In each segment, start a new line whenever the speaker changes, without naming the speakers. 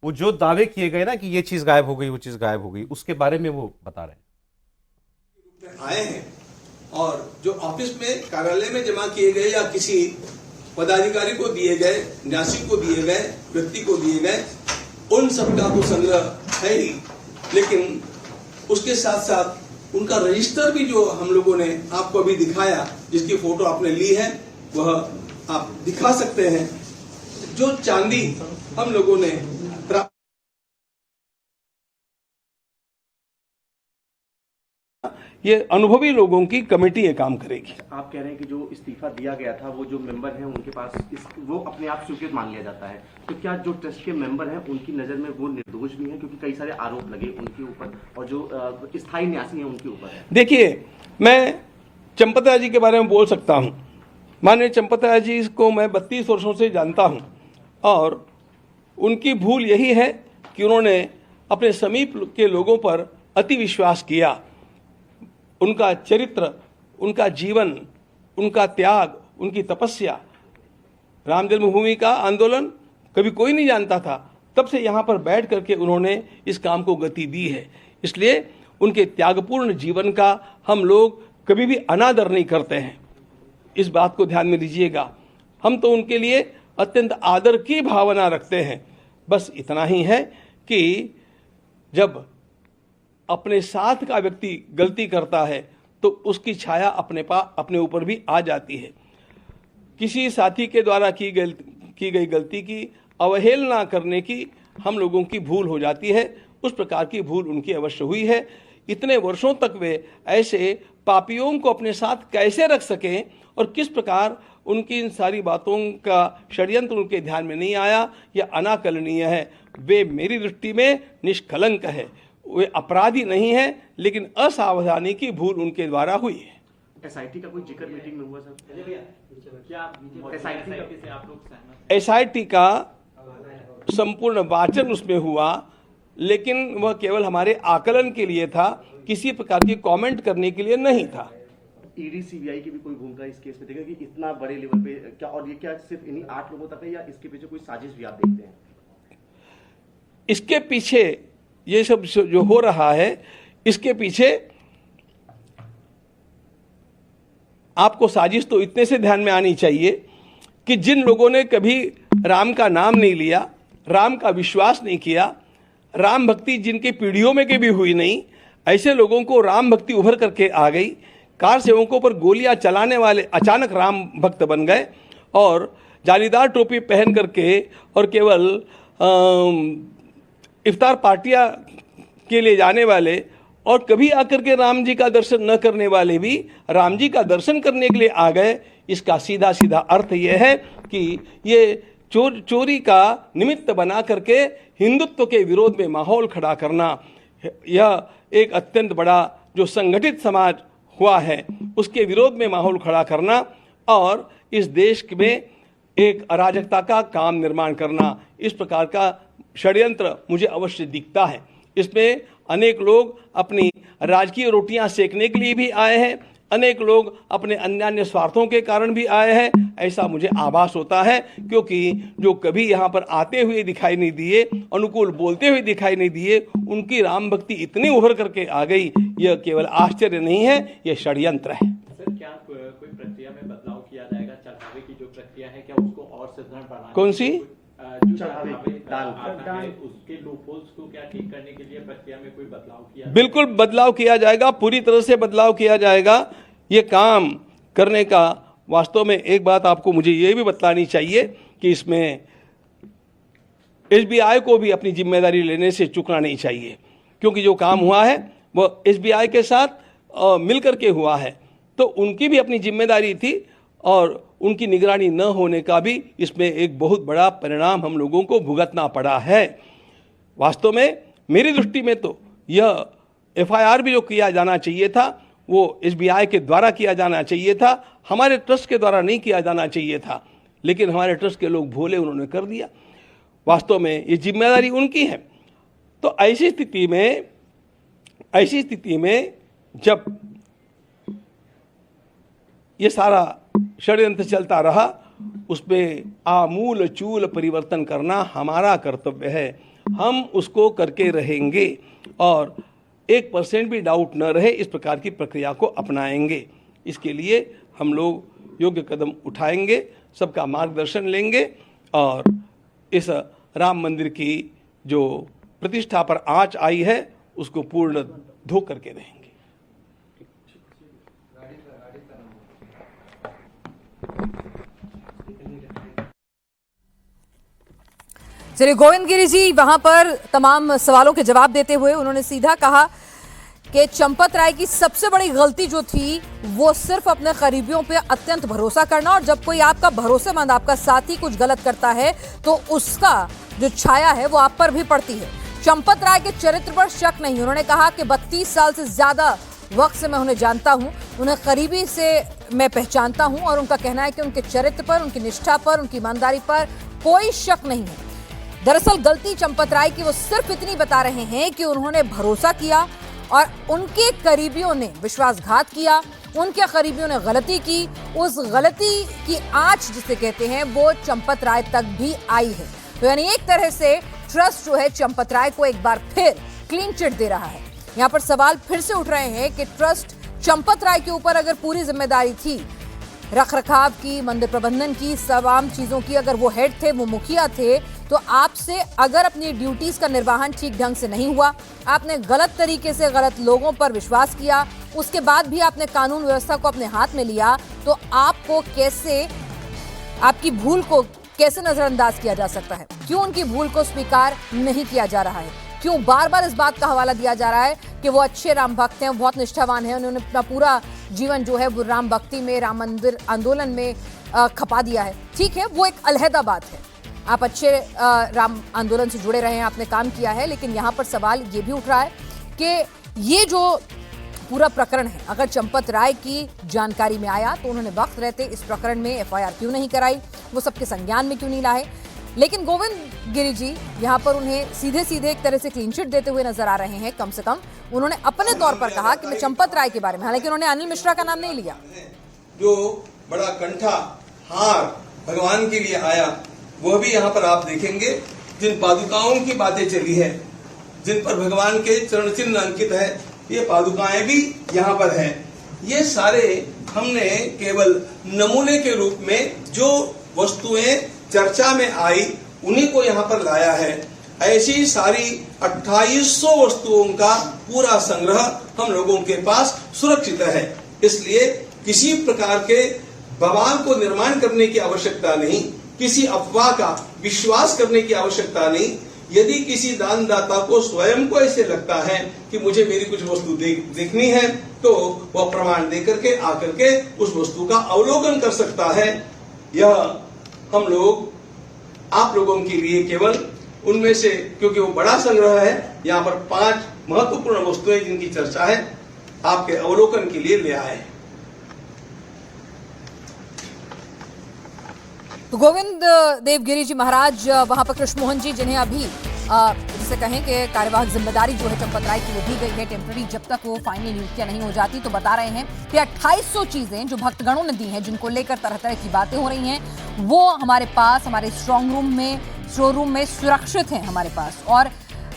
वो जो दावे किए गए ना कि ये चीज गायब हो गई, वो चीज गायब हो गई, उसके बारे में वो बता रहे हैं।
आए हैं और जो ऑफिस में कार्यालय में जमा किए गए या किसी पदाधिकारी को दिए गए, न्यासी को दिए गए, व्यक्ति को दिए गए, उन सब का तो संग्रह है ही, लेकिन उसके साथ साथ उनका रजिस्टर भी जो हम लोगों ने आपको अभी दिखाया, जिसकी फोटो आपने ली है, वह आप दिखा सकते हैं। जो चांदी हम लोगों ने प्राप्त, ये अनुभवी लोगों की कमेटी ये काम करेगी।
आप कह रहे हैं कि जो इस्तीफा दिया गया था वो जो मेंबर हैं उनके पास वो अपने आप स्वीकृत मान लिया जाता है, तो क्या जो ट्रस्ट के मेंबर हैं उनकी नजर में वो निर्दोष भी हैं, क्योंकि कई सारे आरोप लगे उनके ऊपर और जो स्थायी न्यासी हैं उनके ऊपर है।
देखिए, मैं चंपतराय जी के बारे में बोल सकता हूं। माननीय चंपतराय जी को मैं 32 वर्षों से जानता हूं और उनकी भूल यही है कि उन्होंने अपने समीप के लोगों पर अति विश्वास किया। उनका चरित्र, उनका जीवन, उनका त्याग, उनकी तपस्या, राम जन्मभूमि का आंदोलन कभी कोई नहीं जानता था, तब से यहाँ पर बैठ करके उन्होंने इस काम को गति दी है। इसलिए उनके त्यागपूर्ण जीवन का हम लोग कभी भी अनादर नहीं करते हैं, इस बात को ध्यान में लीजिएगा। हम तो उनके लिए अत्यंत आदर की भावना रखते हैं। बस इतना ही है कि जब अपने साथ का व्यक्ति गलती करता है तो उसकी छाया अपने ऊपर भी आ जाती है। किसी साथी के द्वारा की गई गलती की अवहेलना करने की हम लोगों की भूल हो जाती है, उस प्रकार की भूल उनकी अवश्य हुई है। इतने वर्षों तक वे ऐसे पापियों को अपने साथ कैसे रख सकें और किस प्रकार उनकी इन सारी बातों का षड्यंत्र उनके ध्यान में नहीं आया, यह अनाकलनीय है। वे मेरी दृष्टि में निष्कलंक है, वे अपराधी नहीं है, लेकिन असावधानी की भूल उनके द्वारा हुई है।
एसआईटी का कोई जिक्र मीटिंग में हुआ सर? क्या एसआईटी से आप लोग सहमत?
एसआईटी का संपूर्ण वाचन उसमें हुआ, लेकिन वह केवल हमारे आकलन के लिए था, किसी प्रकार की कमेंट करने के लिए नहीं था।
ईडी सीबीआई की भी कोई भूमिका इस केस में देखेगा कि इतना बड़े लेवल पे क्या, और ये क्या सिर्फ इन्हीं 8 लोगों तक है या इसके पीछे कोई साजिश भी आप देखते हैं?
इसके पीछे ये सब जो हो रहा है, इसके पीछे आपको साजिश तो इतने से ध्यान में आनी चाहिए कि जिन लोगों ने कभी राम का नाम नहीं लिया, राम का विश्वास नहीं किया, राम भक्ति जिनकी पीढ़ियों में कभी हुई नहीं, ऐसे लोगों को राम भक्ति उभर करके आ गई। कार सेवकों पर गोलियां चलाने वाले अचानक राम भक्त बन गए और जालीदार टोपी पहन करके और केवल इफ्तार पार्टियां के लिए जाने वाले और कभी आकर के राम जी का दर्शन न करने वाले भी राम जी का दर्शन करने के लिए आ गए। इसका सीधा सीधा अर्थ यह है कि ये चोरी का निमित्त बना करके हिंदुत्व के विरोध में माहौल खड़ा करना, यह एक अत्यंत बड़ा जो संगठित समाज हुआ है उसके विरोध में माहौल खड़ा करना और इस देश में एक अराजकता का काम निर्माण करना, इस प्रकार का षड्यंत्र मुझे अवश्य दिखता है। इसमें अनेक लोग अपनी राजकीय रोटियां सेकने के लिए भी आए हैं, अनेक लोग अपने अन्य स्वार्थों के कारण भी आए हैं, ऐसा मुझे आभास होता है। क्योंकि जो कभी यहाँ पर आते हुए दिखाई नहीं दिए, अनुकूल बोलते हुए दिखाई नहीं दिए, उनकी राम भक्ति इतनी उभर करके आ गई, यह केवल आश्चर्य नहीं है, यह षड्यंत्र है।
सर, क्या कोई प्रक्रिया में बदलाव किया जाएगा? चढ़ावे की जो प्रक्रिया है, क्या उसको और सुदृढ़ बनाने?
कौन सी?
जो चढ़ावे उसके लूपहोल्स को क्या ठीक करने के लिए प्रक्रिया में कोई बदलाव किया?
बिल्कुल बदलाव किया जाएगा, पूरी तरह से बदलाव किया जाएगा। ये काम करने का वास्तव में एक बात आपको मुझे ये भी बतलानी चाहिए कि इसमें एसबीआई को भी अपनी जिम्मेदारी लेने से चूकना नहीं चाहिए, क्योंकि जो काम हुआ है वह एसबीआई के साथ मिलकर के हुआ है, तो उनकी भी अपनी जिम्मेदारी थी और उनकी निगरानी न होने का भी इसमें एक बहुत बड़ा परिणाम हम लोगों को भुगतना पड़ा है। वास्तव में मेरी दृष्टि में तो यह एफआईआर भी जो किया जाना चाहिए था वो एसबीआई के द्वारा किया जाना चाहिए था, हमारे ट्रस्ट के द्वारा नहीं किया जाना चाहिए था, लेकिन हमारे ट्रस्ट के लोग भोले, उन्होंने कर दिया। वास्तव में ये जिम्मेदारी उनकी है। तो ऐसी स्थिति में जब ये सारा षड्यंत्र चलता रहा, उसमें आमूल चूल परिवर्तन करना हमारा कर्तव्य है हम उसको करके रहेंगे और 1% भी डाउट न रहे इस प्रकार की प्रक्रिया को अपनाएंगे। इसके लिए हम लोग योग्य कदम उठाएंगे, सबका मार्गदर्शन लेंगे और इस राम मंदिर की जो प्रतिष्ठा पर आंच आई है उसको पूर्ण धो करके रहेंगे।
चलिए, गोविंद गिरी जी वहां पर तमाम सवालों के जवाब देते हुए उन्होंने सीधा कहा कि चंपत राय की सबसे बड़ी गलती जो थी वो सिर्फ अपने करीबियों पे अत्यंत भरोसा करना, और जब कोई आपका भरोसेमंद, आपका साथी कुछ गलत करता है तो उसका जो छाया है वो आप पर भी पड़ती है। चंपत राय के चरित्र पर शक नहीं। उन्होंने कहा कि 32 साल से ज्यादा वक्त से मैं उन्हें जानता हूं, उन्हें करीबी से मैं पहचानता हूं, और उनका कहना है कि उनके चरित्र पर, उनकी निष्ठा पर, उनकी ईमानदारी पर कोई शक नहीं है। दरअसल गलती चंपत राय की वो सिर्फ इतनी बता रहे हैं कि उन्होंने भरोसा किया और उनके करीबियों ने विश्वासघात किया, उनके करीबियों ने गलती की। उस गलती की आंच जिसे कहते हैं वो चंपत राय तक भी आई है। तो यानी एक तरह से ट्रस्ट जो है चंपत राय को एक बार फिर क्लीन चिट दे रहा है। यहाँ पर सवाल फिर से उठ रहे हैं कि ट्रस्ट चंपत राय के ऊपर अगर पूरी जिम्मेदारी थी रख रखाव की, मंदिर प्रबंधन की, तमाम चीजों की, अगर वो हेड थे, वो मुखिया थे, तो आपसे अगर अपनी ड्यूटीज का निर्वहन ठीक ढंग से नहीं हुआ, आपने गलत तरीके से गलत लोगों पर विश्वास किया, उसके बाद भी आपने कानून व्यवस्था को अपने हाथ में लिया, तो आपको कैसे, आपकी भूल को कैसे नजरअंदाज किया जा सकता है? क्यों उनकी भूल को स्वीकार नहीं किया जा रहा है? क्यों बार बार इस बात का हवाला दिया जा रहा है कि वो अच्छे राम भक्त हैं, बहुत निष्ठावान हैं, उन्होंने अपना पूरा जीवन जो है वो राम भक्ति में, राम मंदिर आंदोलन में खपा दिया है। ठीक है, वो एक अलहदा बात है, आप अच्छे राम आंदोलन से जुड़े रहे हैं, आपने काम किया है, लेकिन यहाँ पर सवाल ये भी उठ रहा है कि ये जो पूरा प्रकरण है, अगर चंपत राय की जानकारी में आया तो उन्होंने वक्त रहते इस प्रकरण में एफआईआर क्यों नहीं कराई, वो सबके संज्ञान में क्यों नहीं लाए? लेकिन गोविंद गिरी जी यहाँ पर उन्हें सीधे सीधे एक तरह से क्लीन चिट देते हुए नजर आ रहे हैं। कम से कम उन्होंने अपने तौर पर कहा कि मैं चंपत राय के बारे में, हालांकि उन्होंने अनिल मिश्रा का नाम नहीं लिया,
जो बड़ा कंठा हार भगवान के लिए आया, वह भी यहाँ पर आप देखेंगे। जिन पादुकाओं की बातें चली है, जिन पर भगवान के चरण चिन्ह अंकित है, ये पादुकाएं भी यहाँ पर हैं। ये सारे हमने केवल नमूने के रूप में जो वस्तुएं चर्चा में आई उन्हीं को यहाँ पर लाया है। ऐसी सारी 2800 वस्तुओं का पूरा संग्रह हम लोगों के पास सुरक्षित है। इसलिए किसी प्रकार के बवाल को निर्माण करने की आवश्यकता नहीं, किसी अफवाह का विश्वास करने की आवश्यकता नहीं। यदि किसी दानदाता को स्वयं को ऐसे लगता है कि मुझे मेरी कुछ वस्तु देखनी है, तो वह प्रमाण दे करके आकर के उस वस्तु का अवलोकन कर सकता है। यह हम लोग आप लोगों के लिए केवल उनमें से, क्योंकि वो बड़ा संग्रह है, यहाँ पर 5 महत्वपूर्ण वस्तुएं जिनकी चर्चा है, आपके अवलोकन के लिए ले आए।
तो गोविंद देवगिरी जी महाराज, वहां पर कृष्ण मोहन जी, जिन्हें अभी जिसे कहें कि कार्यवाहक जिम्मेदारी जो है चंपत राय की वो दी गई है टेम्पररी, जब तक वो फाइनल नियुक्तियां नहीं हो जाती, तो बता रहे हैं कि 2800 चीजें जो भक्तगणों ने दी हैं, जिनको लेकर तरह तरह की बातें हो रही हैं, वो हमारे पास, हमारे स्ट्रॉन्ग रूम में, स्टोर रूम में सुरक्षित हैं हमारे पास। और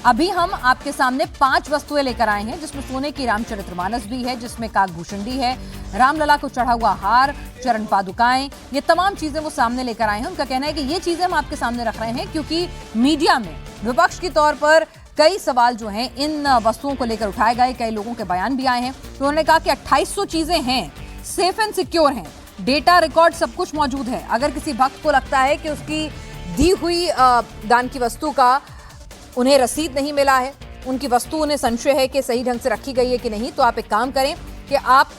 अभी हम आपके सामने 5 वस्तुएं लेकर आए हैं, जिसमें सोने की रामचरितमानस भी है, जिसमें काकभूषणी है, रामलला को चढ़ा हुआ हार, चरण पादुकाएं, ये तमाम चीजें वो सामने लेकर आए हैं। उनका कहना है कि ये चीजें हम आपके सामने रख रहे हैं क्योंकि मीडिया में विपक्ष के तौर पर कई सवाल जो हैं इन वस्तुओं को लेकर उठाए गए, कई लोगों के बयान भी आए हैं। तो उन्होंने कहा कि 2800 चीजें हैं, सेफ एंड सिक्योर हैं, डेटा रिकॉर्ड सब कुछ मौजूद है। अगर किसी भक्त को लगता है कि उसकी दी हुई दान की वस्तु का उन्हें रसीद नहीं मिला है, उनकी वस्तु उन्हें संशय है कि सही ढंग से रखी गई है कि नहीं, तो आप एक काम करें कि आप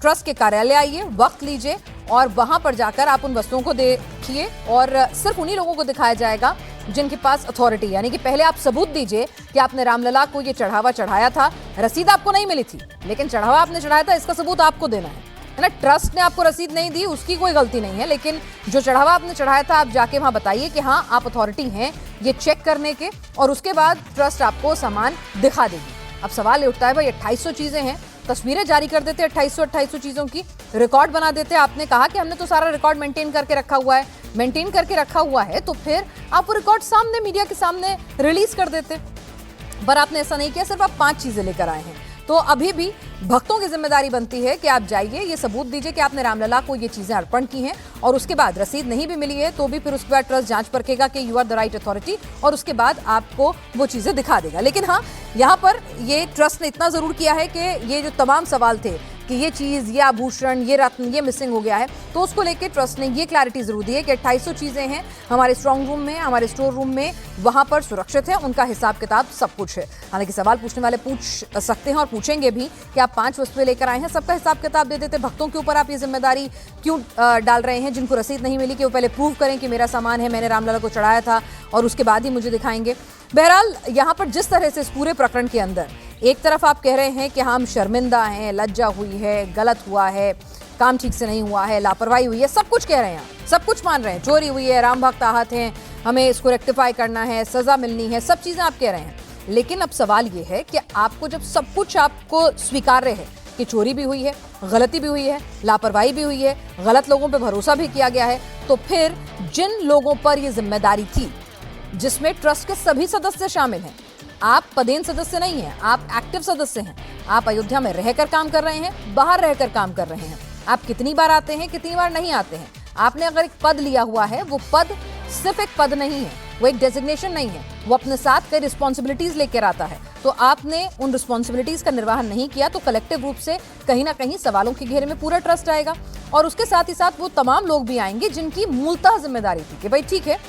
ट्रस्ट के कार्यालय आइए, वक्त लीजिए और वहां पर जाकर आप उन वस्तुओं को देखिए, और सिर्फ उन्हीं लोगों को दिखाया जाएगा जिनके पास अथॉरिटी, यानी कि पहले आप सबूत दीजिए कि आपने रामलला को ये चढ़ावा चढ़ाया था। रसीद आपको नहीं मिली थी, लेकिन चढ़ावा आपने चढ़ाया था, इसका सबूत आपको देना है ना। ट्रस्ट ने आपको रसीद नहीं दी, उसकी कोई गलती नहीं है, लेकिन जो चढ़ावा आपने चढ़ाया था, आप जाके वहां बताइए कि हाँ आप अथॉरिटी हैं ये चेक करने के, और उसके बाद ट्रस्ट आपको सामान दिखा देगी। अब सवाल ये उठता है भाई 2800 चीजें हैं, तस्वीरें जारी कर देते 2800 चीजों की, रिकॉर्ड बना देते। आपने कहा कि हमने तो सारा रिकॉर्ड मेंटेन करके रखा हुआ है, तो फिर आप वो रिकॉर्ड सामने मीडिया के सामने रिलीज कर देते। पर आपने ऐसा नहीं किया, सिर्फ आप 5 चीजें लेकर आए हैं। तो अभी भी भक्तों की जिम्मेदारी बनती है कि आप जाइए, ये सबूत दीजिए कि आपने रामलला को ये चीजें अर्पण की हैं, और उसके बाद रसीद नहीं भी मिली है तो भी फिर उसके बाद ट्रस्ट जांच परखेगा कि you are the right authority, और उसके बाद आपको वो चीजें दिखा देगा। लेकिन हाँ, यहाँ पर ये ट्रस्ट ने इतना जरूर किया है कि ये जो तमाम सवाल थे कि ये चीज, ये आभूषण, ये रत्न, ये मिसिंग हो गया है, तो उसको लेकर ट्रस्ट ने ये क्लैरिटी जरूर दी है कि 2800 चीजें हैं हमारे स्ट्रांग रूम में, हमारे स्टोर रूम में, वहां पर सुरक्षित है, उनका हिसाब किताब सब कुछ है। हालांकि सवाल पूछने वाले पूछ सकते हैं और पूछेंगे भी कि आप 5 वस्तुएं लेकर आए हैं, सबका हिसाब किताब दे देते, भक्तों के ऊपर आप ये जिम्मेदारी क्यों डाल रहे हैं जिनको रसीद नहीं मिली कि वो पहले प्रूव करें कि मेरा सामान है, मैंने रामलला को चढ़ाया था, और उसके बाद ही मुझे दिखाएंगे। बहरहाल यहाँ पर जिस तरह से इस पूरे प्रकरण के अंदर एक तरफ आप कह रहे हैं कि हम शर्मिंदा हैं, लज्जा हुई है, गलत हुआ है, काम ठीक से नहीं हुआ है, लापरवाही हुई है, सब कुछ कह रहे हैं, सब कुछ मान रहे हैं, चोरी हुई है, राम भक्त आहत हैं, हमें इसको रेक्टिफाई करना है, सजा मिलनी है, सब चीजें आप कह रहे हैं। लेकिन अब सवाल ये है कि आपको जब सब कुछ आपको स्वीकार्य है कि चोरी भी हुई है, गलती भी हुई है, लापरवाही भी हुई है, गलत लोगों पर भरोसा भी किया गया है, तो फिर जिन लोगों पर यह जिम्मेदारी थी, जिसमें ट्रस्ट के सभी सदस्य शामिल हैं, आप पदेन सदस्य नहीं हैं, आप एक्टिव सदस्य हैं, आप अयोध्या में रहकर काम कर रहे हैं, बाहर रहकर काम कर रहे हैं, आप कितनी बार आते हैं, कितनी बार नहीं आते हैं, आपने अगर एक पद लिया हुआ है, वो पद सिर्फ एक पद नहीं है, वो एक डेजिग्नेशन नहीं है, वो अपने साथ कई रिस्पॉन्सिबिलिटीज लेकर आता है। तो आपने उन रिस्पॉन्सिबिलिटीज का निर्वहन नहीं किया तो कलेक्टिव रूप से कहीं ना कहीं सवालों के घेरे में पूरा ट्रस्ट आएगा, और उसके साथ ही साथ वो तमाम लोग भी आएंगे जिनकी मूलतः जिम्मेदारी थी कि भाई ठीक है,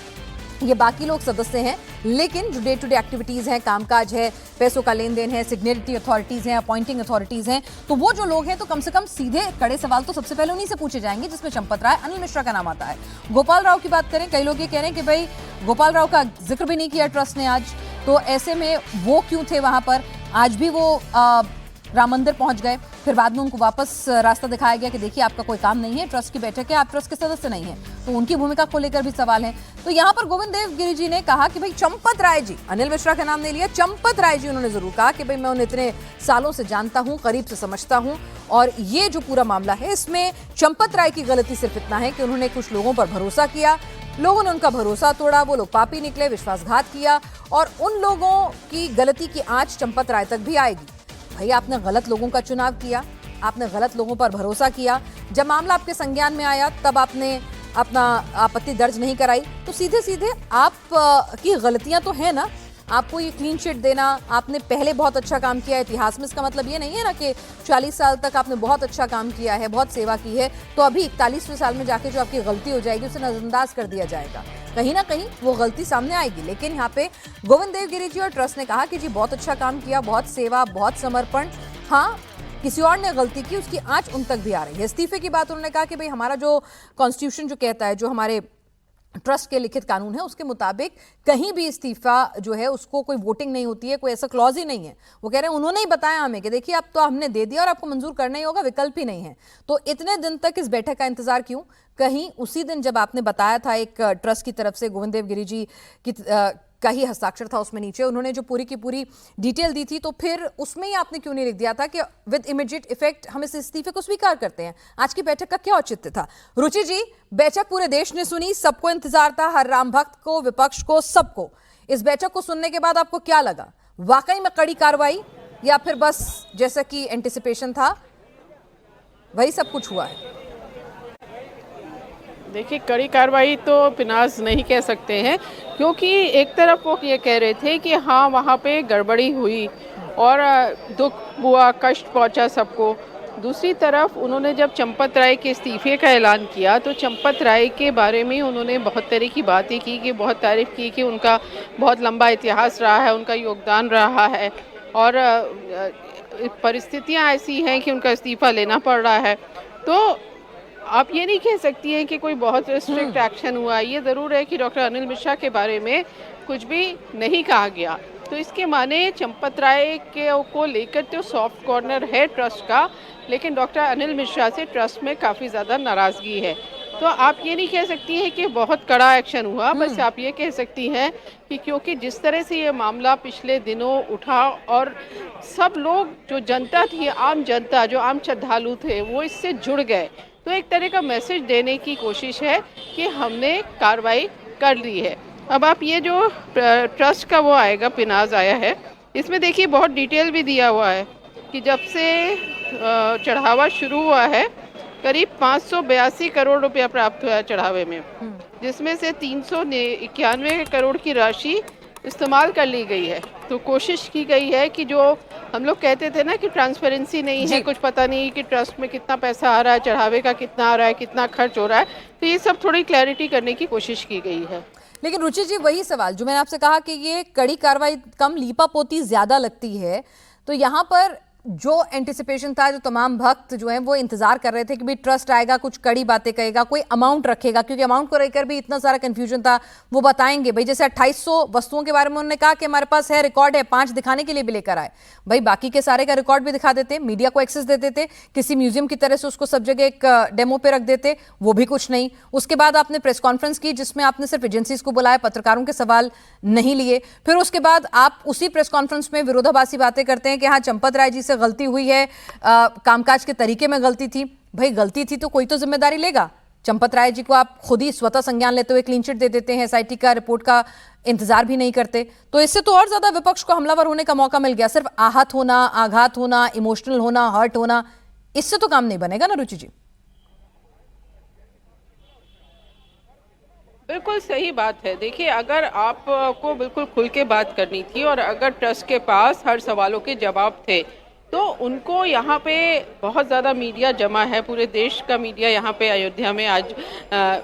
ये बाकी लोग सदस्य हैं, लेकिन जो डे टू डे एक्टिविटीज हैं, कामकाज है, पैसों का लेन देन है, सिग्नेटरी अथॉरिटीज हैं, अपॉइंटिंग अथॉरिटीज हैं, तो वो जो लोग हैं तो कम से कम सीधे कड़े सवाल तो सबसे पहले उन्हीं से पूछे जाएंगे, जिसमें चंपत राय, अनिल मिश्रा का नाम आता है। गोपाल राव की बात करें, कई लोग ये कह रहे हैं कि भाई गोपाल राव का जिक्र भी नहीं किया ट्रस्ट ने आज, तो ऐसे में वो क्यों थे वहां पर? आज भी वो राम मंदिर पहुंच गए, फिर बाद में उनको वापस रास्ता दिखाया गया कि देखिए आपका कोई काम नहीं है, ट्रस्ट की बैठक है, आप ट्रस्ट के सदस्य नहीं हैं, तो उनकी भूमिका को लेकर भी सवाल है। तो यहाँ पर गोविंद देव गिरी जी ने कहा कि भाई चंपत राय जी, अनिल मिश्रा का नाम नहीं लिया, चंपत राय जी उन्होंने जरूर कहा कि भाई मैं उन्हें इतने सालों से जानता हूँ, करीब से समझता हूँ, और ये जो पूरा मामला है इसमें चंपत राय की गलती सिर्फ इतना है कि उन्होंने कुछ लोगों पर भरोसा किया, लोगों ने उनका भरोसा तोड़ा, वो लोग पापी निकले, विश्वासघात किया, और उन लोगों की गलती की आंच चंपत राय तक भी आएगी। भाई आपने गलत लोगों का चुनाव किया, आपने गलत लोगों पर भरोसा किया, जब मामला आपके संज्ञान में आया तब आपने अपना आपत्ति दर्ज नहीं कराई, तो सीधे सीधे आप की गलतियां तो है ना, आपको ये क्लीन चिट देना, आपने पहले बहुत अच्छा काम किया है इतिहास में, इसका मतलब ये नहीं है ना कि 40 साल तक आपने बहुत अच्छा काम किया है, बहुत सेवा की है, तो अभी 41वें साल में जाके जो आपकी गलती हो जाएगी उसे नजरअंदाज कर दिया जाएगा, कहीं ना कहीं वो गलती सामने आएगी। लेकिन यहाँ पे गोविंद देव गिरी जी और ट्रस्ट ने कहा कि जी बहुत अच्छा काम किया, बहुत सेवा, बहुत समर्पण, हाँ किसी और ने गलती की, उसकी आंच उन तक भी आ रही है। इस्तीफे की बात उन्होंने कहा कि भाई हमारा जो कॉन्स्टिट्यूशन जो कहता है, जो हमारे ट्रस्ट के लिखित कानून है उसके मुताबिक कहीं भी इस्तीफा जो है उसको कोई वोटिंग नहीं होती है, कोई ऐसा क्लॉज ही नहीं है। वो कह रहे हैं उन्होंने ही बताया हमें कि देखिए अब तो हमने दे दिया और आपको मंजूर करना ही होगा, विकल्प ही नहीं है। तो इतने दिन तक इस बैठक का इंतजार क्यों? कहीं उसी दिन जब आपने बताया था एक ट्रस्ट की तरफ से गोविंद देव गिरी जी की का ही हस्ताक्षर था उसमें नीचे, उन्होंने जो पूरी की पूरी डिटेल दी थी, तो फिर उसमें ही आपने क्यों नहीं लिख दिया था कि विद इमीडिएट इफेक्ट हम इस इस्तीफे को स्वीकार करते हैं? आज की बैठक का क्या औचित्य था? रुचि जी, बैठक पूरे देश ने सुनी, सबको इंतजार था, हर राम भक्त को, विपक्ष को, सबको। इस बैठक को सुनने के बाद आपको क्या लगा? वाकई में कड़ी कार्रवाई या फिर बस जैसा कि एंटिसिपेशन था वही सब कुछ हुआ है?
देखिए, कड़ी कार्रवाई तो पिनाज नहीं कह सकते हैं, क्योंकि एक तरफ वो ये कह रहे थे कि हाँ वहाँ पे गड़बड़ी हुई और दुख हुआ, कष्ट पहुँचा सबको। दूसरी तरफ उन्होंने जब चंपत राय के इस्तीफे का ऐलान किया तो चंपत राय के बारे में उन्होंने बहुत तरह की बातें की, कि बहुत तारीफ़ की कि उनका बहुत लंबा इतिहास रहा है, उनका योगदान रहा है, और परिस्थितियाँ ऐसी हैं कि उनका इस्तीफ़ा लेना पड़ रहा है। तो आप ये नहीं कह सकती हैं कि कोई बहुत स्ट्रिक्ट एक्शन हुआ। ये ज़रूर है कि डॉक्टर अनिल मिश्रा के बारे में कुछ भी नहीं कहा गया, तो इसके माने चंपत राय को लेकर तो सॉफ्ट कॉर्नर है ट्रस्ट का, लेकिन डॉक्टर अनिल मिश्रा से ट्रस्ट में काफ़ी ज़्यादा नाराज़गी है। तो आप ये नहीं कह सकती हैं कि बहुत कड़ा एक्शन हुआ, बस आप ये कह सकती हैं कि क्योंकि जिस तरह से ये मामला पिछले दिनों उठा और सब लोग, जो जनता थी, आम जनता, जो आम श्रद्धालु थे, वो इससे जुड़ गए, तो एक तरह का मैसेज देने की कोशिश है कि हमने कार्रवाई कर ली है। अब आप ये जो ट्रस्ट का वो आएगा, पिनाज आया है, इसमें देखिए बहुत डिटेल भी दिया हुआ है कि जब से चढ़ावा शुरू हुआ है करीब 582 करोड़ रुपया प्राप्त हुआ है चढ़ावे में, जिसमें से 391 करोड़ की राशि इस्तेमाल कर ली गई है। तो कोशिश की गई है कि जो हम लोग कहते थे ना कि ट्रांसपेरेंसी नहीं है, कुछ पता नहीं कि ट्रस्ट में कितना पैसा आ रहा है, चढ़ावे का कितना आ रहा है, कितना खर्च हो रहा है, तो ये सब थोड़ी क्लैरिटी करने की कोशिश की गई है।
लेकिन रुचि जी, वही सवाल जो मैंने आपसे कहा कि ये कड़ी कार्रवाई कम, लीपापोती ज्यादा लगती है, तो यहाँ पर जो एंटिसिपेशन था, जो तमाम भक्त जो हैं वो इंतजार कर रहे थे कि भाई ट्रस्ट आएगा, कुछ कड़ी बातें कहेगा, कोई अमाउंट रखेगा, क्योंकि अमाउंट को लेकर भी इतना सारा कंफ्यूजन था, वो बताएंगे भाई। जैसे 2800 वस्तुओं के बारे में उन्होंने कहा कि हमारे पास है, रिकॉर्ड है, 5 दिखाने के लिए भी लेकर आए। भाई बाकी के सारे का रिकॉर्ड भी दिखा देते, मीडिया को एक्सेस दे देते, किसी म्यूजियम की तरह से उसको सब जगह एक डेमो पे रख देते, वो भी कुछ नहीं। उसके बाद आपने प्रेस कॉन्फ्रेंस की जिसमें आपने सिर्फ एजेंसीज को बुलाया, पत्रकारों के सवाल नहीं लिए। फिर उसके बाद आप उसी प्रेस कॉन्फ्रेंस में विरोधाभासी बातें करते हैं कि हाँ, चंपत राय जी से गलती हुई है, कामकाज के तरीके में गलती थी। भाई गलती थी तो कोई तो जिम्मेदारी लेगा। चंपत राय जी को आप खुद ही स्वतः संज्ञान लेते हुए क्लीन चिट दे देते हैं, एसआईटी का रिपोर्ट का इंतजार भी नहीं करते, तो इससे तो और ज्यादा विपक्ष को हमलावर होने का मौका मिल गया। सिर्फ आहत होना, आघात होना, इमोशनल होना, हर्ट होना, इससे तो काम नहीं बनेगा ना रुचि जी।
बिल्कुल सही बात है। देखिए, अगर आपको बिल्कुल खुल के बात करनी थी और अगर ट्रस्ट के पास हर सवालों के जवाब थे, तो उनको यहाँ पे बहुत ज़्यादा मीडिया जमा है, पूरे देश का मीडिया यहाँ पे अयोध्या में आज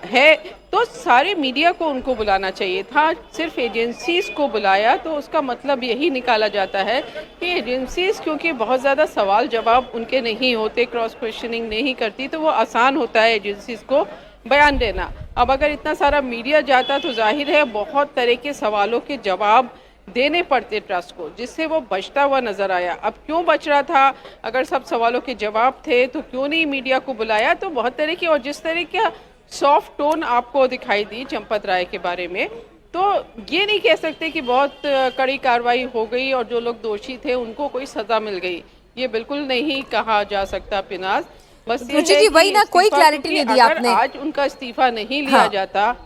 है, तो सारे मीडिया को उनको बुलाना चाहिए था। सिर्फ एजेंसीज को बुलाया तो उसका मतलब यही निकाला जाता है कि एजेंसीज क्योंकि बहुत ज़्यादा सवाल जवाब उनके नहीं होते, क्रॉस क्वेश्चनिंग नहीं करती, तो वो आसान होता है एजेंसीज को बयान देना। अब अगर इतना सारा मीडिया जाता तो जाहिर है बहुत तरह के सवालों के जवाब देने पड़ते ट्रस्ट को, जिससे वो बचता हुआ नजर आया। अब क्यों बच रहा था? अगर सब सवालों के जवाब थे तो क्यों नहीं मीडिया को बुलाया? तो बहुत तरह की, और जिस तरह का सॉफ्ट टोन आपको दिखाई दी चंपत राय के बारे में, तो ये नहीं कह सकते कि बहुत कड़ी कार्रवाई हो गई और जो लोग दोषी थे उनको कोई सजा मिल गई, ये बिल्कुल नहीं कहा जा सकता पिनाज। बस
रुचि जी वही ना, कोई क्लैरिटी नहीं दी आपने।
आज उनका इस्तीफा नहीं लिया जाता,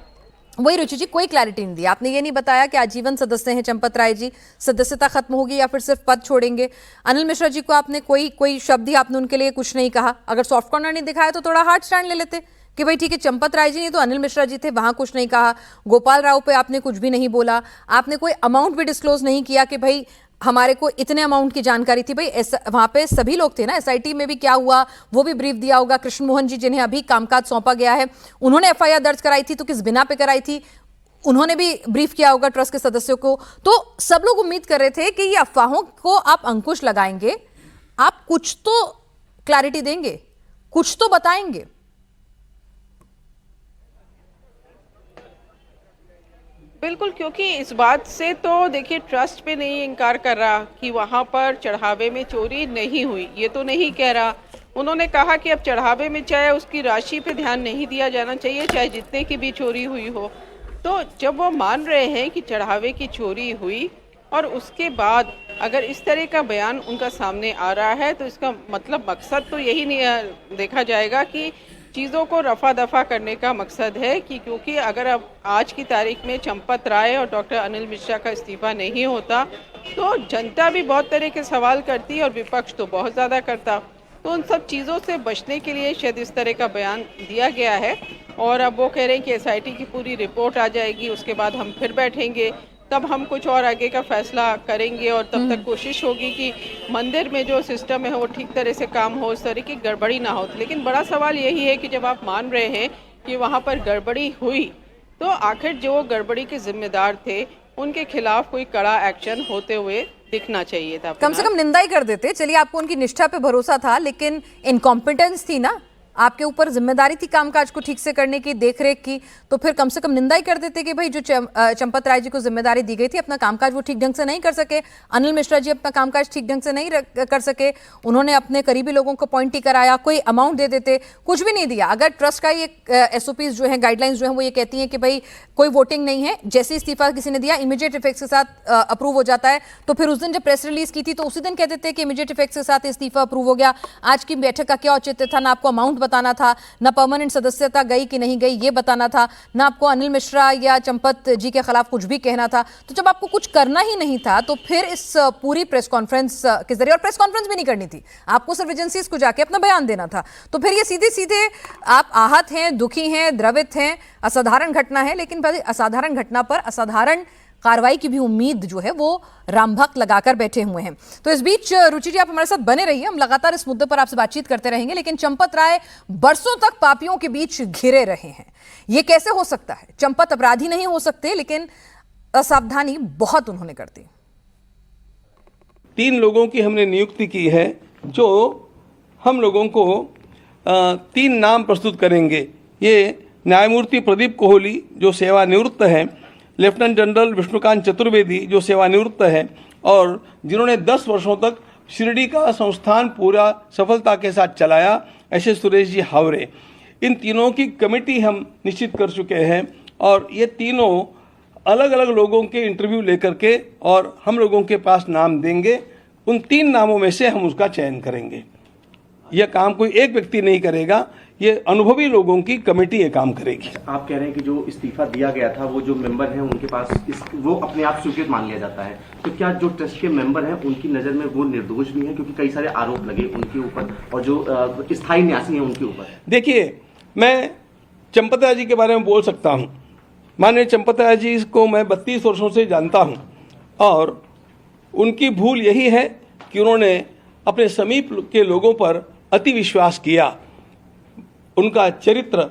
वही रुचि जी, कोई क्लैरिटी नहीं दी आपने। ये नहीं बताया कि आजीवन सदस्य हैं चंपत राय जी, सदस्यता खत्म होगी या फिर सिर्फ पद छोड़ेंगे। अनिल मिश्रा जी को आपने कोई शब्द ही आपने उनके लिए कुछ नहीं कहा। अगर सॉफ्ट कॉर्नर नहीं दिखाया तो थोड़ा हार्ड स्टैंड ले लेते कि भाई ठीक है, चंपत राय जी नहीं तो अनिल मिश्रा जी थे, वहां कुछ नहीं कहा। गोपाल राव पे आपने कुछ भी नहीं बोला, आपने कोई अमाउंट भी डिस्क्लोज नहीं किया कि भाई हमारे को इतने अमाउंट की जानकारी थी। भाई वहां पे सभी लोग थे ना, एसआईटी में भी क्या हुआ वो भी ब्रीफ दिया होगा। कृष्ण मोहन जी जिन्हें अभी कामकाज सौंपा गया है, उन्होंने एफआईआर दर्ज कराई थी तो किस बिना पे कराई थी, उन्होंने भी ब्रीफ किया होगा ट्रस्ट के सदस्यों को। तो सब लोग उम्मीद कर रहे थे कि ये अफवाहों को आप अंकुश लगाएंगे, आप कुछ तो क्लैरिटी देंगे, कुछ तो बताएंगे।
बिल्कुल, क्योंकि इस बात से तो देखिए ट्रस्ट पे नहीं इनकार कर रहा कि वहाँ पर चढ़ावे में चोरी नहीं हुई, ये तो नहीं कह रहा। उन्होंने कहा कि अब चढ़ावे में चाहे उसकी राशि पे ध्यान नहीं दिया जाना चाहिए, चाहे जितने की भी चोरी हुई हो। तो जब वो मान रहे हैं कि चढ़ावे की चोरी हुई और उसके बाद अगर इस तरह का बयान उनका सामने आ रहा है, तो इसका मतलब मकसद तो यही नहीं देखा जाएगा कि चीज़ों को रफा दफा करने का मकसद है कि क्योंकि अगर अब आज की तारीख में चंपत राय और डॉक्टर अनिल मिश्रा का इस्तीफा नहीं होता तो जनता भी बहुत तरह के सवाल करती और विपक्ष तो बहुत ज़्यादा करता। तो उन सब चीज़ों से बचने के लिए शायद इस तरह का बयान दिया गया है। और अब वो कह रहे हैं कि एसआईटी की पूरी रिपोर्ट आ जाएगी, उसके बाद हम फिर बैठेंगे, तब हम कुछ और आगे का फैसला करेंगे और तब तक कोशिश होगी कि मंदिर में जो सिस्टम है वो ठीक तरह से काम हो, उस तरह की गड़बड़ी ना हो। लेकिन बड़ा सवाल यही है कि जब आप मान रहे हैं कि वहाँ पर गड़बड़ी हुई, तो आखिर जो गड़बड़ी के जिम्मेदार थे उनके खिलाफ कोई कड़ा एक्शन होते हुए दिखना चाहिए था।
कम से कम निंदा ही कर देते। चलिए, आपको उनकी निष्ठा पे भरोसा था, लेकिन इनकॉम्पिटेंस थी ना, आपके ऊपर जिम्मेदारी थी कामकाज को ठीक से करने की, देखरेख की, तो फिर कम से कम निंदा ही कर देते कि भाई जो चंपत राय जी को जिम्मेदारी दी गई थी, अपना कामकाज वो ठीक ढंग से नहीं कर सके। अनिल मिश्रा जी अपना कामकाज ठीक ढंग से नहीं कर सके, उन्होंने अपने करीबी लोगों को अपॉइंट ही कराया, कोई अमाउंट दे देते, कुछ भी नहीं दिया। अगर ट्रस्ट का ये एसओपीज जो है, गाइडलाइंस जो है, वो ये कहती हैं कि भाई कोई वोटिंग नहीं है, जैसे इस्तीफा किसी ने दिया इमीडिएट इफेक्ट्स के साथ अप्रूव हो जाता है, तो फिर उस दिन जब प्रेस रिलीज की थी तो उसी दिन कह देते कि इमीडिएट इफेक्ट्स के साथ इस्तीफा अप्रूव हो गया। आज की बैठक का क्या औचित्य था? ना आपको अमाउंट बताना था, ना परमानेंट सदस्यता गई कि नहीं गई ये बताना था, ना आपको अनिल मिश्रा या चंपत जी के खिलाफ कुछ भी कहना था। तो जब आपको कुछ करना ही नहीं था तो फिर इस पूरी प्रेस कॉन्फ्रेंस के जरिए, और प्रेस कॉन्फ्रेंस भी नहीं करनी थी, आपको सिर्फ एजेंसीज को जाके अपना बयान देना था, तो फिर ये सीधे सीधे आप आहत हैं, दुखी हैं, द्रवित हैं, असाधारण घटना है, लेकिन भाई असाधारण घटना पर असाधारण कार्रवाई की भी उम्मीद जो है वो रामभक्त लगाकर बैठे हुए हैं। तो इस बीच रुचि जी आप हमारे साथ बने रहिए, हम लगातार इस मुद्दे पर आपसे बातचीत करते रहेंगे। लेकिन चंपत राय बरसों तक पापियों के बीच घिरे रहे हैं, ये कैसे हो सकता है? चंपत अपराधी नहीं हो सकते, लेकिन असावधानी बहुत उन्होंने कर दी।
3 लोगों की हमने नियुक्ति की है जो हम लोगों को 3 नाम प्रस्तुत करेंगे। ये न्यायमूर्ति प्रदीप कोहली जो सेवानिवृत्त है, लेफ्टिनेंट जनरल विष्णुकांत चतुर्वेदी जो सेवानिवृत्त है, और जिन्होंने 10 वर्षों तक शिरडी का संस्थान पूरा सफलता के साथ चलाया, ऐसे सुरेश जी हावरे। इन तीनों की कमेटी हम निश्चित कर चुके हैं और ये तीनों अलग अलग लोगों के इंटरव्यू लेकर के और हम लोगों के पास नाम देंगे। उन 3 नामों में से हम उसका चयन करेंगे। यह काम कोई एक व्यक्ति नहीं करेगा, ये अनुभवी लोगों की कमेटी ये काम करेगी।
आप कह रहे हैं कि जो इस्तीफा दिया गया था वो जो मेंबर हैं उनके पास वो अपने आप स्वीकृत मान लिया जाता है, तो क्या जो ट्रस्ट के मेंबर हैं उनकी नज़र में वो निर्दोष भी हैं? क्योंकि कई सारे आरोप लगे उनके ऊपर और जो स्थायी न्यासी हैं उनके ऊपर।
देखिए, मैं चंपत राय जी के बारे में बोल सकता हूँ। माननीय चंपत राय जी को मैं 32 वर्षों से जानता हूँ और उनकी भूल यही है कि उन्होंने अपने समीप के लोगों पर अति विश्वास किया। उनका चरित्र,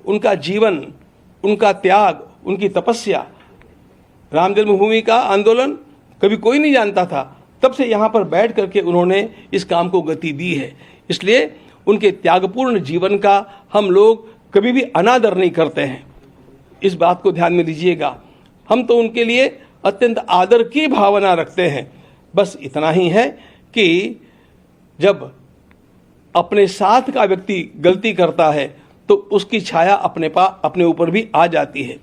उनका जीवन, उनका त्याग, उनकी तपस्या, राम जन्मभूमि का आंदोलन कभी कोई नहीं जानता था, तब से यहाँ पर बैठ करके उन्होंने इस काम को गति दी है। इसलिए उनके त्यागपूर्ण जीवन का हम लोग कभी भी अनादर नहीं करते हैं, इस बात को ध्यान में लीजिएगा। हम तो उनके लिए अत्यंत आदर की भावना रखते हैं। बस इतना ही है कि जब अपने साथ का व्यक्ति गलती करता है तो उसकी छाया अपने ऊपर भी आ जाती है।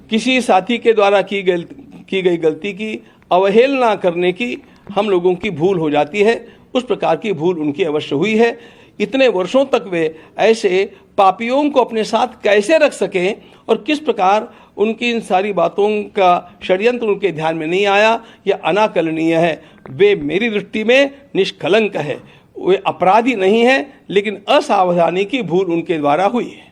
किसी साथी के द्वारा की गई गलती की अवहेलना करने की हम लोगों की भूल हो जाती है, उस प्रकार की भूल उनकी अवश्य हुई है। इतने वर्षों तक वे ऐसे पापियों को अपने साथ कैसे रख सकें और किस प्रकार उनकी इन सारी बातों का षड्यंत्र उनके ध्यान में नहीं आया, यह अनाकलनीय है। वे मेरी दृष्टि में निष्कलंक है, वे अपराधी नहीं है, लेकिन असावधानी की भूल उनके द्वारा हुई है।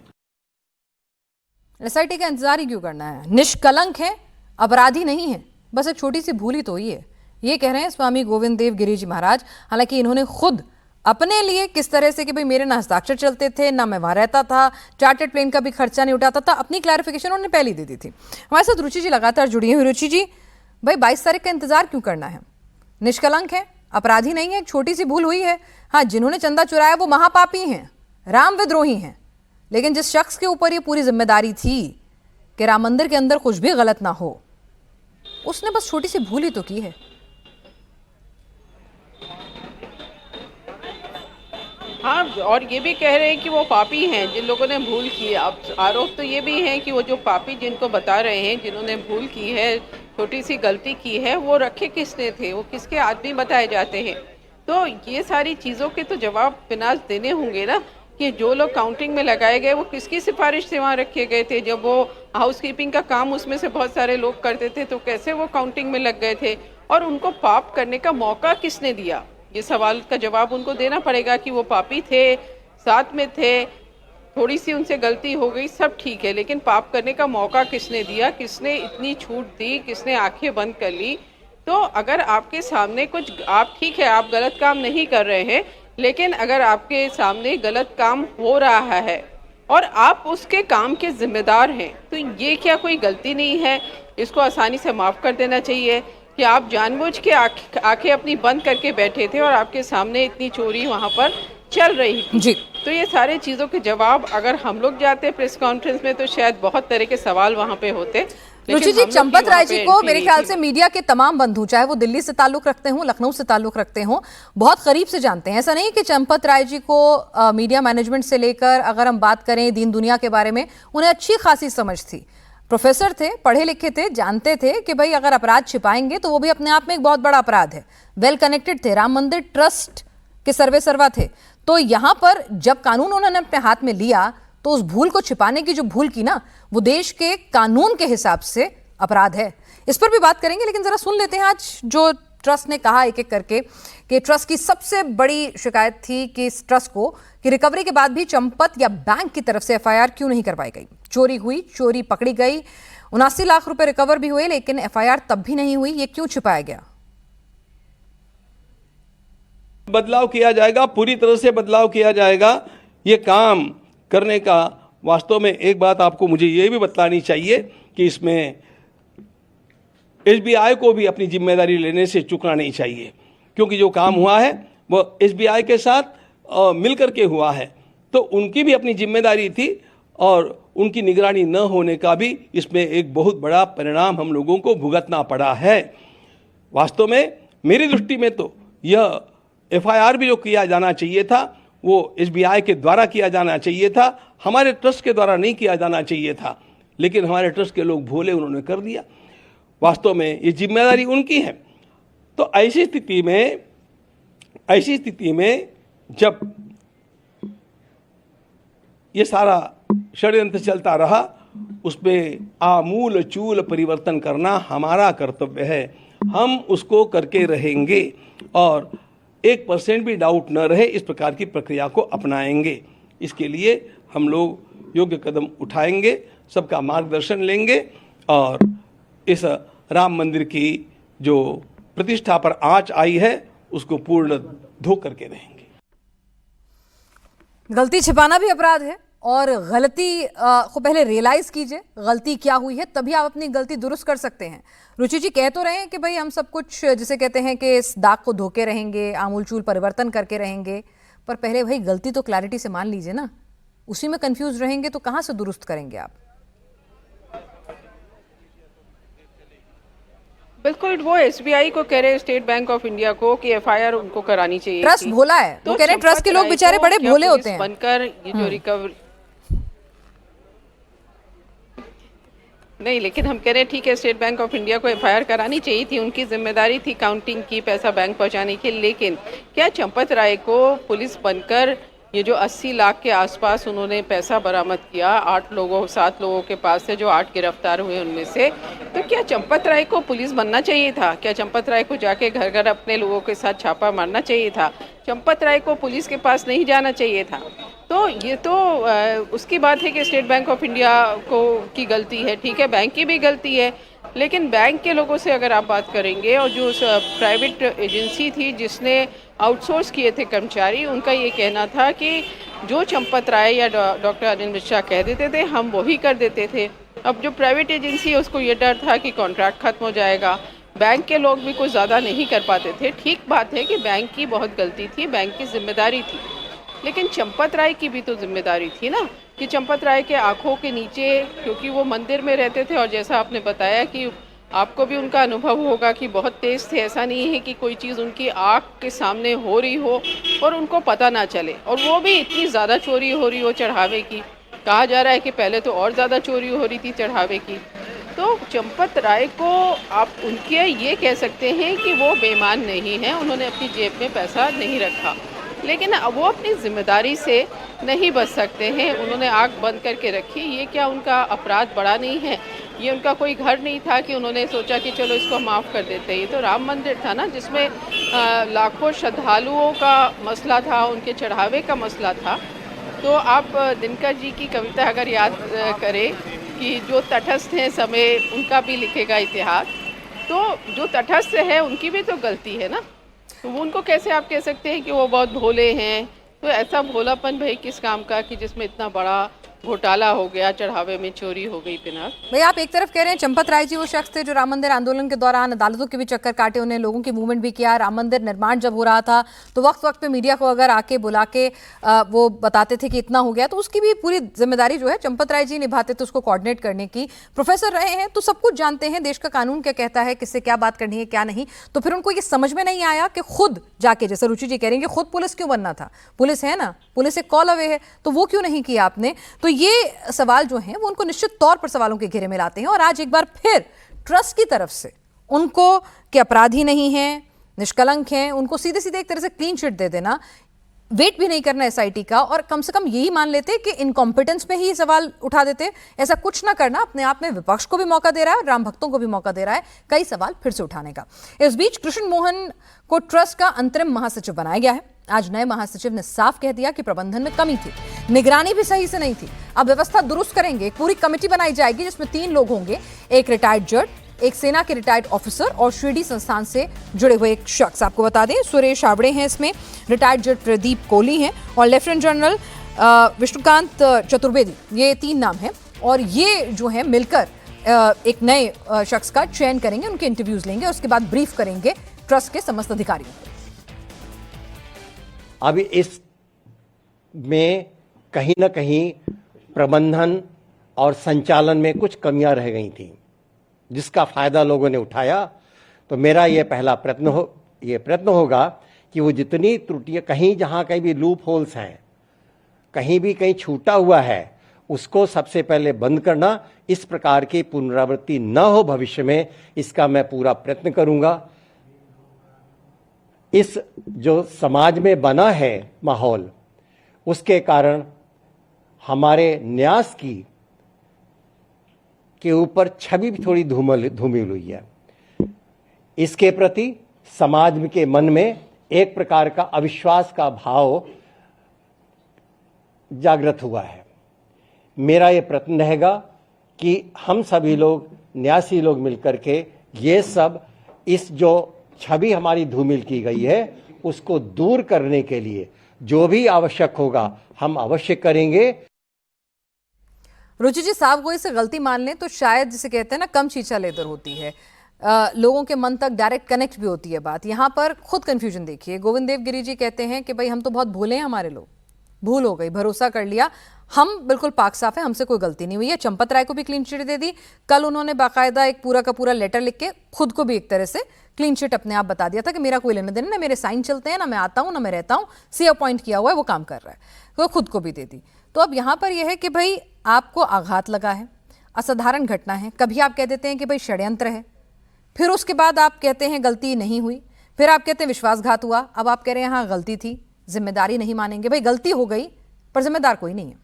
एसआईटी का इंतजार ही क्यों करना है? निष्कलंक है, अपराधी नहीं है, बस एक छोटी सी भूल ही तो हुई है, ये कह रहे हैं स्वामी गोविंद देव गिरी जी महाराज। हालांकि इन्होंने खुद अपने लिए किस तरह से कि भाई मेरे ना हस्ताक्षर चलते थे, ना मैं वहां रहता था, चार्टर्ड प्लेन का भी खर्चा नहीं उठाता था, अपनी क्लैरिफिकेशन उन्होंने पहले दे दी थी। हमारे साथ रुचि जी लगातार जुड़ी हुई। रुचि जी, भाई 22 तारीख का इंतजार क्यों करना है? निष्कलंक है, अपराधी नहीं है, छोटी सी भूल हुई है। हाँ, जिन्होंने चंदा चुराया वो महापापी हैं, राम विद्रोही हैं, लेकिन जिस शख्स के ऊपर ये पूरी जिम्मेदारी थी कि राम मंदिर के अंदर कुछ भी गलत ना हो, उसने बस छोटी सी भूल ही तो की है।
हाँ, और ये भी कह रहे हैं कि वो पापी हैं जिन लोगों ने भूल की है। अब आरोप तो ये भी है कि वो जो पापी जिनको बता रहे हैं, जिन्होंने भूल की है, छोटी सी गलती की है, वो रखे किसने थे, वो किसके आदमी बताए जाते हैं। तो ये सारी चीज़ों के तो जवाब पिनाज देने होंगे ना, कि जो लोग काउंटिंग में लगाए गए वो किसकी सिफारिश से वहाँ रखे गए थे। जब वो हाउसकीपिंग का काम उसमें से बहुत सारे लोग करते थे तो कैसे वो काउंटिंग में लग गए थे, और उनको पाप करने का मौका किसने दिया? ये सवाल का जवाब उनको देना पड़ेगा कि वो पापी थे, साथ में थे, थोड़ी सी उनसे गलती हो गई, सब ठीक है, लेकिन पाप करने का मौका किसने दिया, किसने इतनी छूट दी, किसने आंखें बंद कर ली। तो अगर आपके सामने कुछ, आप ठीक है आप गलत काम नहीं कर रहे हैं, लेकिन अगर आपके सामने गलत काम हो रहा है और आप उसके काम के जिम्मेदार हैं, तो ये क्या कोई गलती नहीं है? इसको आसानी से माफ़ कर देना चाहिए कि आप जानबूझ के आंखें अपनी बंद करके बैठे थे और आपके सामने इतनी चोरी वहाँ पर चल रही थी।
जी।
तो ये सारे चीज़ों के जवाब अगर हम लोग जाते प्रेस कॉन्फ्रेंस में तो शायद बहुत तरह के सवाल वहाँ पे होते।
रुचि जी, चंपत राय जी को मेरे ख्याल से मीडिया के तमाम बंधु, चाहे वो दिल्ली से ताल्लुक रखते हों, लखनऊ से ताल्लुक रखते हों, बहुत करीब से जानते हैं। ऐसा नहीं कि चंपत राय जी को मीडिया मैनेजमेंट से लेकर अगर हम बात करें दीन दुनिया के बारे में, उन्हें अच्छी खासी समझ थी। प्रोफेसर थे, पढ़े लिखे थे, जानते थे कि भाई अगर अपराध छिपाएंगे तो वो भी अपने आप में एक बहुत बड़ा अपराध है। वेल कनेक्टेड थे, राम मंदिर ट्रस्ट के सर्वे सर्वा थे। तो यहाँ पर जब कानून उन्होंने अपने हाथ में लिया तो उस भूल को छिपाने की जो भूल की ना, वो देश के कानून के हिसाब से अपराध है। इस पर भी बात करेंगे, लेकिन जरा सुन लेते हैं आज जो ट्रस्ट ने कहा एक एक करके कि ट्रस्ट की सबसे बड़ी शिकायत थी कि इस ट्रस्ट को कि रिकवरी के बाद भी चंपत या बैंक की तरफ से एफआईआर क्यों नहीं करवाई गई। चोरी हुई, चोरी पकड़ी गई, 79 लाख रुपए रिकवर भी हुए, लेकिन एफआईआर तब भी नहीं हुई। ये क्यों छिपाया गया?
बदलाव किया जाएगा, पूरी तरह से बदलाव किया जाएगा। ये काम करने का वास्तव में एक बात आपको मुझे ये भी बतलानी चाहिए कि इसमें एसबीआई को भी अपनी जिम्मेदारी लेने से चूकना नहीं चाहिए, क्योंकि जो काम हुआ है वो एसबीआई के साथ मिलकर के हुआ है, तो उनकी भी अपनी जिम्मेदारी थी और उनकी निगरानी न होने का भी इसमें एक बहुत बड़ा परिणाम हम लोगों को भुगतना पड़ा है। वास्तव में मेरी दृष्टि में तो यह एफआईआर भी जो किया जाना चाहिए था वो एसबीआई के द्वारा किया जाना चाहिए था, हमारे ट्रस्ट के द्वारा नहीं किया जाना चाहिए था, लेकिन हमारे ट्रस्ट के लोग भोले, उन्होंने कर दिया। वास्तव में ये जिम्मेदारी उनकी है। तो ऐसी स्थिति में जब ये सारा षड्यंत्र चलता रहा, उसमें आमूल चूल परिवर्तन करना हमारा कर्तव्य है। हम उसको करके रहेंगे और 1% भी डाउट न रहे इस प्रकार की प्रक्रिया को अपनाएंगे। इसके लिए हम लोग योग्य कदम उठाएंगे, सबका मार्गदर्शन लेंगे और इस राम मंदिर की जो प्रतिष्ठा पर आंच आई है उसको पूर्ण धो करके रहेंगे।
गलती छिपाना भी अपराध है और गलती को पहले रियलाइज कीजिए, गलती क्या हुई है, तभी आप अपनी गलती दुरुस्त कर सकते हैं। रुचि जी कह तो रहे हैं कि भाई हम सब कुछ जिसे कहते हैं कि इस दाग को धोके रहेंगे, आमूलचूल परिवर्तन करके रहेंगे, पर पहले भाई गलती तो क्लैरिटी से मान लीजिए ना। उसी में कंफ्यूज रहेंगे तो कहां से दुरुस्त करेंगे आप?
बिल्कुल, वो एसबीआई को कह रहे हैं, स्टेट बैंक ऑफ इंडिया को, कि एफआईआर उनको करानी चाहिए।
ट्रस्ट भोला है, वो कह रहे हैं ट्रस्ट के लोग बेचारे बड़े भोले होते हैं।
बनकर ये जो रिकवरी नहीं, लेकिन हम कह रहे हैं ठीक है, स्टेट बैंक ऑफ इंडिया को एफआईआर करानी चाहिए थी, उनकी जिम्मेदारी थी काउंटिंग की, पैसा बैंक पहुंचाने की। लेकिन क्या चंपत राय को पुलिस बनकर ये जो 80 लाख के आसपास उन्होंने पैसा बरामद किया 7 लोगों के पास से, जो 8 गिरफ्तार हुए उनमें से, तो क्या चंपत राय को पुलिस बनना चाहिए था? क्या चंपत राय को जाके घर घर अपने लोगों के साथ छापा मारना चाहिए था? चंपत राय को पुलिस के पास नहीं जाना चाहिए था? तो ये तो उसकी बात है कि स्टेट बैंक ऑफ इंडिया की गलती है, ठीक है, बैंक की भी गलती है, लेकिन बैंक के लोगों से अगर आप बात करेंगे और जो प्राइवेट एजेंसी थी जिसने आउटसोर्स किए थे कर्मचारी, उनका ये कहना था कि जो चंपत राय या डॉक्टर अनिल मिश्रा कह देते थे हम वही कर देते थे। अब जो प्राइवेट एजेंसी है उसको ये डर था कि कॉन्ट्रैक्ट खत्म हो जाएगा, बैंक के लोग भी कुछ ज़्यादा नहीं कर पाते थे। ठीक बात है कि बैंक की बहुत गलती थी, बैंक की जिम्मेदारी थी, लेकिन चंपत राय की भी तो जिम्मेदारी थी ना, कि चंपत राय के आंखों के नीचे, क्योंकि वो मंदिर में रहते थे और जैसा आपने बताया कि आपको भी उनका अनुभव होगा कि बहुत तेज़ थे, ऐसा नहीं है कि कोई चीज़ उनकी आँख के सामने हो रही हो और उनको पता ना चले, और वो भी इतनी ज़्यादा चोरी हो रही हो चढ़ावे की। कहा जा रहा है कि पहले तो और ज़्यादा चोरी हो रही थी चढ़ावे की। तो चंपत राय को आप उनके ये कह सकते हैं कि वो बेईमान नहीं है, उन्होंने अपनी जेब में पैसा नहीं रखा, लेकिन वो अपनी जिम्मेदारी से नहीं बच सकते हैं, उन्होंने आँख बंद करके रखी। ये क्या उनका अपराध बड़ा नहीं है? ये उनका कोई घर नहीं था कि उन्होंने सोचा कि चलो इसको माफ़ कर देते हैं। ये तो राम मंदिर था ना, जिसमें लाखों श्रद्धालुओं का मसला था, उनके चढ़ावे का मसला था। तो आप दिनकर जी की कविता अगर याद करें कि जो तटस्थ हैं समय उनका भी लिखेगा इतिहास, तो जो तटस्थ है उनकी भी तो गलती है ना। तो उनको कैसे आप कह सकते हैं कि वो बहुत भोले हैं? तो ऐसा भोलापन भाई किस काम का कि जिसमें इतना बड़ा घोटाला हो गया, चढ़ावे में चोरी हो गई पिनाक।
भाई आप एक तरफ कह रहे हैं चंपत राय जी वो शख्स थे जो राम मंदिर आंदोलन के दौरान अदालतों के भी चक्कर काटे, उन्हें लोगों की मूवमेंट भी किया। राम मंदिर निर्माण जब हो रहा था तो वक्त वक्त पे मीडिया को अगर आके बुला के वो बताते थे कि इतना हो गया, तो उसकी भी पूरी जिम्मेदारी जो है चंपत राय जी निभाते थे उसको कोऑर्डिनेट करने की। प्रोफेसर रहे हैं तो सब कुछ जानते हैं, देश का कानून क्या कहता है, किससे क्या बात करनी है क्या नहीं। तो फिर उनको ये समझ में नहीं आया कि खुद जाके, जैसे रुचि जी कह रही हैं कि खुद पुलिस क्यों बनना था, पुलिस है ना, पुलिस एक कॉल अवे है, तो वो क्यों नहीं किया आपने। तो ये सवाल जो हैं वो उनको निश्चित तौर पर सवालों के घेरे में लाते हैं। और आज एक बार फिर ट्रस्ट की तरफ से उनको कि अपराधी नहीं हैं, निष्कलंक हैं, उनको सीधे सीधे एक तरह से क्लीन चिट दे देना, वेट भी नहीं करना एसआईटी का, और कम से कम यही मान लेते कि इनकॉम्पिटेंस पे ही सवाल उठा देते। ऐसा कुछ ना करना अपने आप में विपक्ष को भी मौका दे रहा है और राम भक्तों को भी मौका दे रहा है कई सवाल फिर से उठाने का। इस बीच कृष्ण मोहन को ट्रस्ट का अंतरिम महासचिव बनाया गया है। आज नए महासचिव ने साफ कह दिया कि प्रबंधन में कमी थी, निगरानी भी सही से नहीं थी, अब व्यवस्था दुरुस्त करेंगे। एक पूरी कमेटी बनाई जाएगी जिसमें 3 लोग होंगे, एक रिटायर्ड जज, एक सेना के रिटायर्ड ऑफिसर और शिरडी संस्थान से जुड़े हुए एक शख्स। आपको बता दें सुरेश आबड़े हैं इसमें, रिटायर्ड जज प्रदीप कोहली हैं और लेफ्टिनेंट जनरल विष्णुकांत चतुर्वेदी, ये 3 नाम हैं। और ये जो है मिलकर एक नए शख्स का चयन करेंगे, उनके इंटरव्यूज लेंगे, उसके बाद ब्रीफ करेंगे ट्रस्ट के समस्त अधिकारियों को।
अब इस में कहीं ना कहीं प्रबंधन और संचालन में कुछ कमियां रह गई थी, जिसका फायदा लोगों ने उठाया। तो मेरा ये पहला प्रयत्न होगा कि वो जितनी त्रुटियां, कहीं जहां कहीं भी लूप होल्स हैं, कहीं छूटा हुआ है, उसको सबसे पहले बंद करना। इस प्रकार की पुनरावृत्ति न हो भविष्य में, इसका मैं पूरा प्रयत्न करूंगा। इस जो समाज में बना है माहौल, उसके कारण हमारे न्यास के ऊपर छवि भी थोड़ी धूमिल हुई है। इसके प्रति समाज के मन में एक प्रकार का अविश्वास का भाव जागृत हुआ है। मेरा ये प्रयत्न रहेगा कि हम सभी लोग, न्यासी लोग मिलकर के ये सब, इस जो छवि हमारी धूमिल की गई है उसको दूर करने के लिए जो भी आवश्यक होगा हम अवश्य करेंगे।
रुचि जी, साहब कोई से गलती मान लें तो शायद जिसे कहते हैं ना कम शीशा लेदर होती है, लोगों के मन तक डायरेक्ट कनेक्ट भी होती है बात। यहाँ पर खुद कंफ्यूजन देखिए, गोविंद देव गिरी जी कहते हैं कि भाई हम तो बहुत भोले हैं, हमारे लोग भूल हो गई, भरोसा कर लिया, हम बिल्कुल पाक साफ है, हमसे कोई गलती नहीं हुई है। चंपत राय को भी क्लीन चिट दे दी। कल उन्होंने बाकायदा एक पूरा का पूरा लेटर लिख के खुद को भी एक तरह से क्लीन चिट अपने आप बता दिया था कि मेरा कोई लेने देने, ना मेरे साइन चलते हैं, ना मैं आता हूं, ना मैं रहता हूं, सी अपॉइंट किया हुआ है, वो काम कर रहा है, तो खुद को भी दे दी। तो अब यहां पर यह है कि भाई आपको आघात लगा है, असाधारण घटना है, कभी आप कह देते हैं कि भाई षड्यंत्र है, फिर उसके बाद आप कहते हैं गलती नहीं हुई, फिर आप कहते हैं विश्वासघात हुआ, अब आप कह रहे हैं हाँ गलती थी, जिम्मेदारी नहीं मानेंगे। भाई गलती हो गई पर जिम्मेदार कोई नहीं है।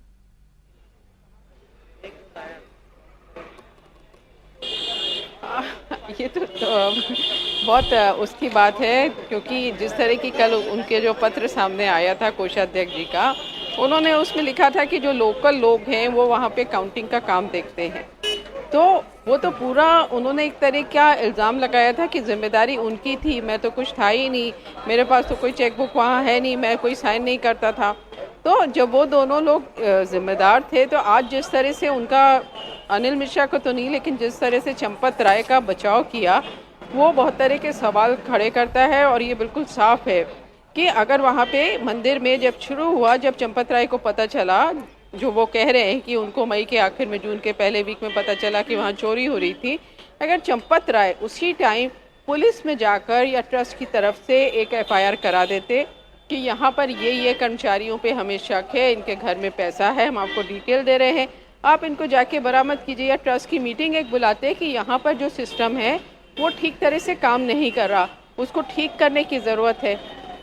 ये तो बहुत उसकी बात है, क्योंकि जिस तरह की कल उनके जो पत्र सामने आया था कोषाध्यक्ष जी का, उन्होंने उसमें लिखा था कि जो लोकल लोग हैं वो वहाँ पे काउंटिंग का काम देखते हैं। तो वो तो पूरा उन्होंने एक तरह का इल्ज़ाम लगाया था कि जिम्मेदारी उनकी थी, मैं तो कुछ था ही नहीं, मेरे पास तो कोई चेकबुक वहाँ है नहीं, मैं कोई साइन नहीं करता था। तो जब वो दोनों लोग जिम्मेदार थे, तो आज जिस तरह से उनका, अनिल मिश्रा को तो नहीं, लेकिन जिस तरह से चंपत राय का बचाव किया, वो बहुत तरह के सवाल खड़े करता है। और ये बिल्कुल साफ है कि अगर वहाँ पे मंदिर में जब शुरू हुआ, जब चंपत राय को पता चला, जो वो कह रहे हैं कि उनको मई के आखिर में, जून के पहले वीक में पता चला कि वहाँ चोरी हो रही थी, अगर चंपत राय उसी टाइम पुलिस में जाकर या ट्रस्ट की तरफ से एक FIR करा देते कि यहाँ पर ये कर्मचारियों पे हमें शक है, इनके घर में पैसा है, हम आपको डिटेल दे रहे हैं, आप इनको जाके बरामद कीजिए, या ट्रस्ट की मीटिंग एक बुलाते कि यहाँ पर जो सिस्टम है वो ठीक तरह से काम नहीं कर रहा, उसको ठीक करने की ज़रूरत है,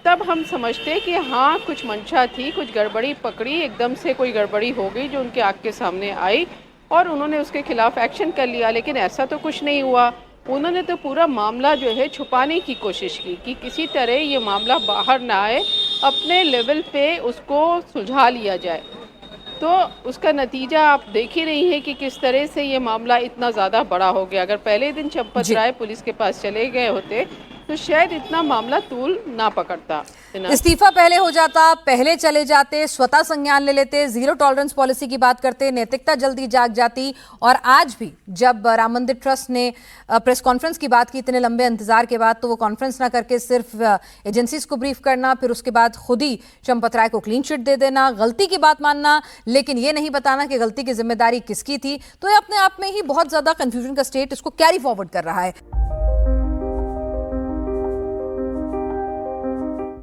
तब हम समझते कि हाँ कुछ मंशा थी, कुछ गड़बड़ी पकड़ी, एकदम से कोई गड़बड़ी हो गई जो उनके आँख के सामने आई और उन्होंने उसके खिलाफ एक्शन कर लिया। लेकिन ऐसा तो कुछ नहीं हुआ। उन्होंने तो पूरा मामला जो है छुपाने की कोशिश की कि किसी तरह ये मामला बाहर ना आए, अपने लेवल पे उसको सुलझा लिया जाए। तो उसका नतीजा आप देख ही रही हैं कि किस तरह से ये मामला इतना ज़्यादा बड़ा हो गया। अगर पहले दिन चंपत राय पुलिस के पास चले गए होते तो शायद इतना मामला तूल ना पकड़ता।
इस्तीफा पहले हो जाता, पहले चले जाते, स्वतः संज्ञान ले लेते, जीरो टॉलरेंस पॉलिसी की बात करते, नैतिकता जल्दी जाग जाती। और आज भी जब राम मंदिर ट्रस्ट ने प्रेस कॉन्फ्रेंस की बात की इतने लंबे इंतजार के बाद, तो वो कॉन्फ्रेंस ना करके सिर्फ एजेंसीज को ब्रीफ करना, फिर उसके बाद खुद ही चंपत राय को क्लीन चिट दे देना, गलती की बात मानना, लेकिन ये नहीं बताना कि गलती की जिम्मेदारी किसकी थी। तो ये अपने आप में ही बहुत ज्यादा कंफ्यूजन का स्टेट इसको कैरी फॉरवर्ड कर रहा है।